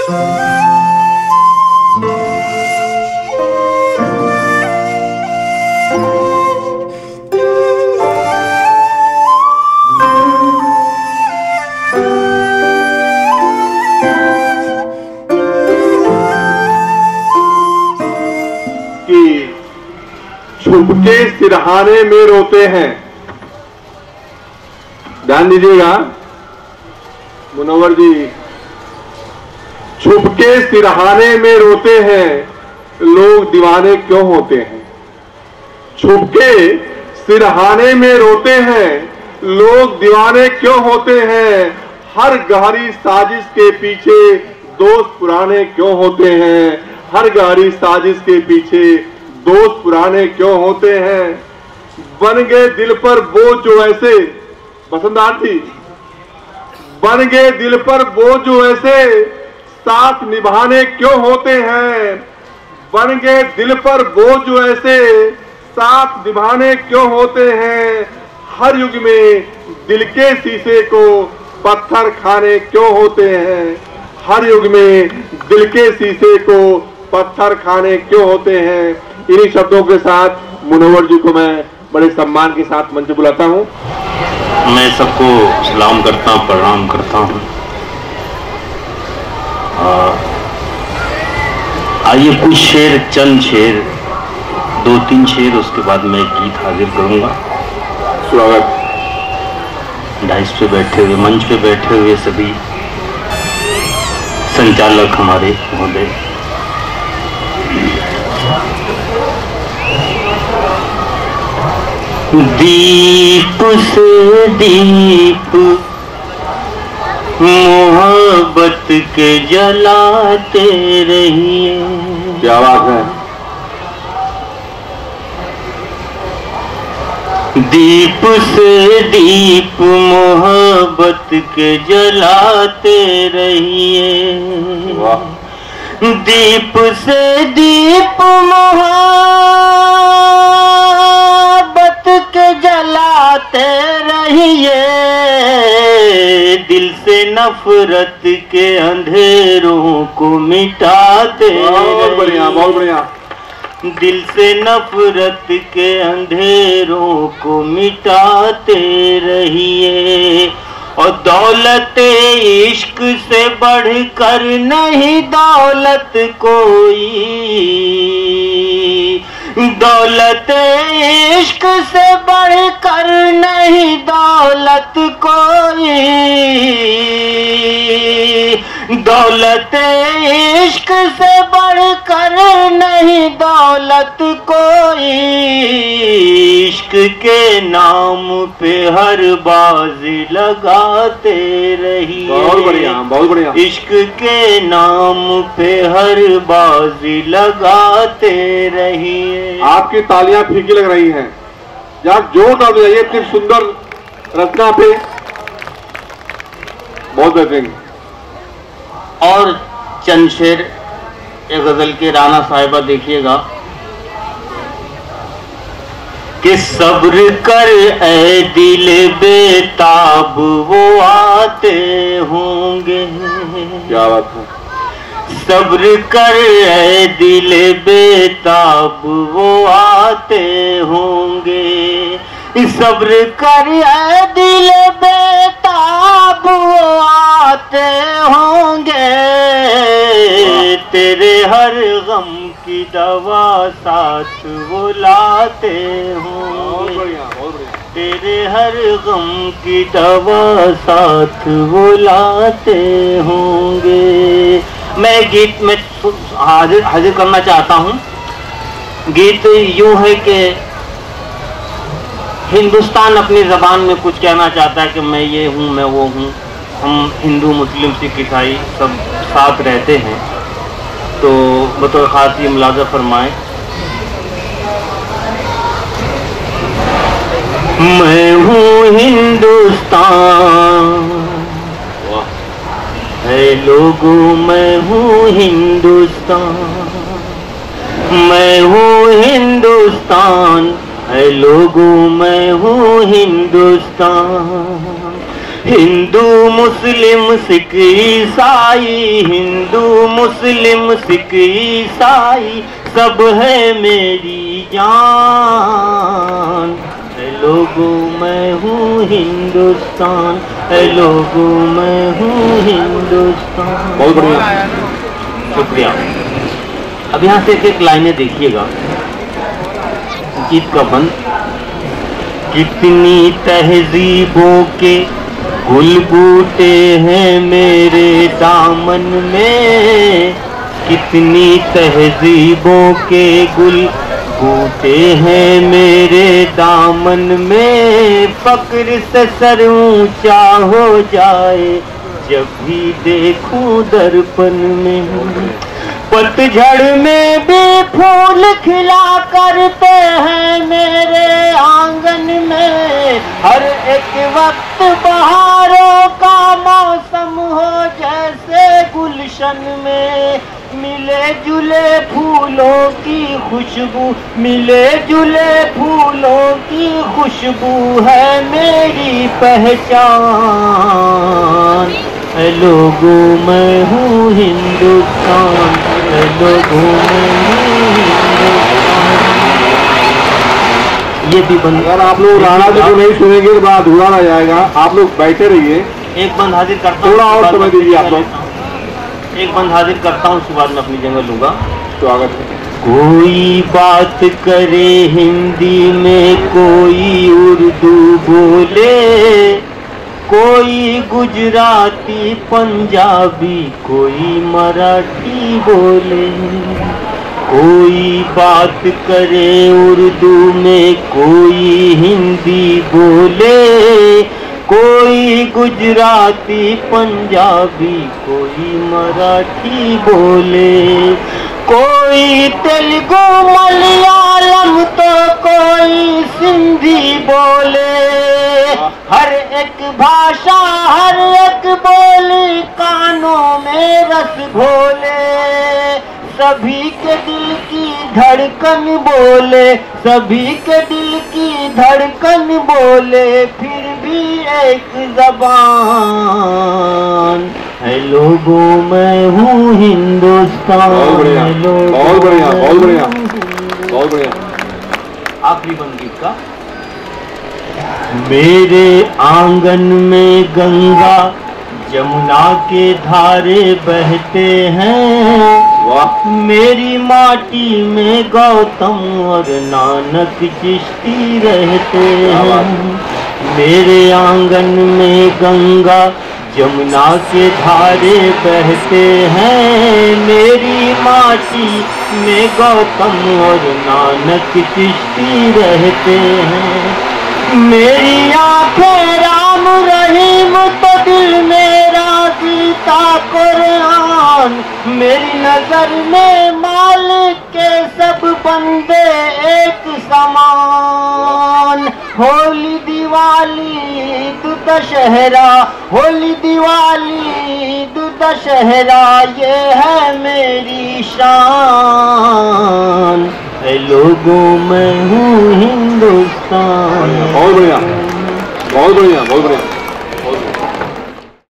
छुपके सिरहाने में रोते हैं। ध्यान दीजिएगा मुनव्वर जी, छुपके सिरहाने में रोते हैं, लोग दीवाने क्यों होते हैं। छुपके सिरहाने में रोते हैं, लोग दीवाने क्यों होते हैं। हर गहरी साजिश के पीछे दोस्त पुराने क्यों होते हैं। हर गहरी साजिश के पीछे दोस्त पुराने क्यों होते हैं। बन गए दिल पर बोझ जो ऐसे, बसंत आरती, बन गए दिल पर बोझ जो ऐसे, साथ निभाने क्यों होते हैं। बन गए दिल पर बोझ जो ऐसे, साथ निभाने क्यों होते हैं। हर युग में दिल के शीशे को पत्थर खाने क्यों होते हैं। हर युग में दिल के शीशे को पत्थर खाने क्यों होते हैं। इन्हीं शब्दों के साथ मुनव्वर जी को मैं बड़े सम्मान के साथ मंच बुलाता हूं। मैं सबको सलाम करता हूं, प्रणाम करता हूं। आइए कुछ शेर, चंद शेर, 2-3 शेर, उसके बाद मैं गीत हाजिर करूंगा। स्वागत। डाइस पे बैठे हुए, मंच पे बैठे हुए सभी संचालक हमारे महोदय, दीप से दीप मोहब्बत के जलाते रहिए। क्या बात है। दीप से दीप मोहब्बत के जलाते रहिए। दीप से दीप मोहब्बत के जलाते रहिए। दिल से नफरत के अंधेरों को मिटाते। बहुत बढ़िया, बहुत बढ़िया। दिल से नफरत के अंधेरों को मिटाते रहिए। और दौलत इश्क से बढ़कर नहीं दौलत कोई। दौलत इश्क से बढ़कर नहीं दौलत कोई। दौलत इश्क से बढ़कर नहीं दौलत कोई। इश्क के नाम पे हर बाजी लगाते रहिए। बहुत बढ़िया, बहुत बढ़िया। इश्क के नाम पे हर बाजी लगाते रहिए। आपकी तालियां फीकी लग रही हैं। आप जोरदार बजाइए इतनी सुंदर रचना पे। बहुत बेहतरीन। और चंद शेर एक गजल के राना साहिबा देखिएगा कि सब्र कर ऐ दिल बेताब वो आते होंगे। क्या बात है। सब्र कर ऐ दिल बेताब वो आते होंगे। सब्र कर ऐ दिल बेताब वो आते होंगे। तेरे हर गम की दवा साथ वो लाते होंगे। तेरे हर गम की दवा साथ वो लाते होंगे। मैं गीत में हाजिर करना चाहता हूँ। गीत यूं है कि हिंदुस्तान अपनी ज़बान में कुछ कहना चाहता है कि मैं ये हूँ, मैं वो हूँ। हम हिंदू, मुस्लिम, सिख, ईसाई सब साथ रहते हैं। तो बतौर ख़ास ये मुलाज़ा फरमाएं। मैं हूँ हिंदुस्तान, है लोगों मैं हूँ हिंदुस्तान। मैं हूँ हिंदुस्तान, है लोगों मैं हूँ हिंदुस्तान। हिंदू मुस्लिम सिख ईसाई, हिंदू मुस्लिम सिख ईसाई सब है मेरी जान। ऐ लोगों मैं हूँ हिंदुस्तान, ऐ लोगों मैं हूँ हिंदुस्तान। बहुत बढ़िया, शुक्रिया। अब यहाँ से एक लाइनें देखिएगा गीत का बंद। कितनी तहजीबों के गुल बूटे हैं मेरे दामन में, कितनी तहजीबों के गुल बूटे हैं मेरे दामन में। फक्र से सर ऊंचा हो जाए जब भी देखूं दर्पण में। पतझड़ में भी फूल खिला करते हैं मेरे आंगन में। हर एक वक्त बहारों का मौसम हो जैसे गुलशन में। मिले जुले फूलों की खुशबू, मिले जुले फूलों की खुशबू है मेरी पहचान। ऐ लोगों मैं हूँ हिंदुस्तान, ऐ लोगों मैं हूँ हिंदुस्तान। ये भी बंद। अगर आप लोग राणा जी को नहीं सुनेंगे तो बड़ा अधूरा रह जाएगा। आप लोग बैठे रहिए, एक बंद हाजिर करता हूँ, थोड़ा और समय दीजिए आप लोग। एक बंद हाजिर करता हूँ, उसके बाद मैं अपनी जगह लूंगा। स्वागत है। कोई बात करे हिंदी में, कोई उर्दू बोले, कोई गुजराती पंजाबी, कोई मराठी बोले। कोई बात करे उर्दू में, कोई हिंदी बोले, कोई गुजराती पंजाबी, कोई मराठी बोले, कोई तेलुगु मलयालम तो कोई सिंधी बोले। हर एक भाषा हर एक बोली कानों में रस घोले। सभी के दिल की धड़कन बोले, सभी के दिल की धड़कन बोले, फिर भी एक ज़बान। है लोगों मैं हूँ हिंदुस्तान। बहुत बढ़िया, बहुत बढ़िया, बहुत बढ़िया, बहुत बढ़िया। आखिरी बंद गीत का। मेरे आंगन में गंगा जमुना के धारे बहते हैं। वाह। मेरी माटी में गौतम और नानक चिश्ती रहते हैं। मेरे आंगन में गंगा जमुना के धारे बहते हैं। मेरी माटी में गौतम और नानक चिश्ती रहते हैं। मेरी आंखें राम रहीम तो दिल मेरा गीता कुरान। मेरी नजर में मालिक के सब बंदे एक समान। होली दिवाली ईद दशहरा, होली दिवाली ईद दशहरा, ये है मेरी शान। ऐ लोगों मैं हूँ हिंदुस्तान। बहुत बढ़िया, बहुत बढ़िया, बहुत बढ़िया।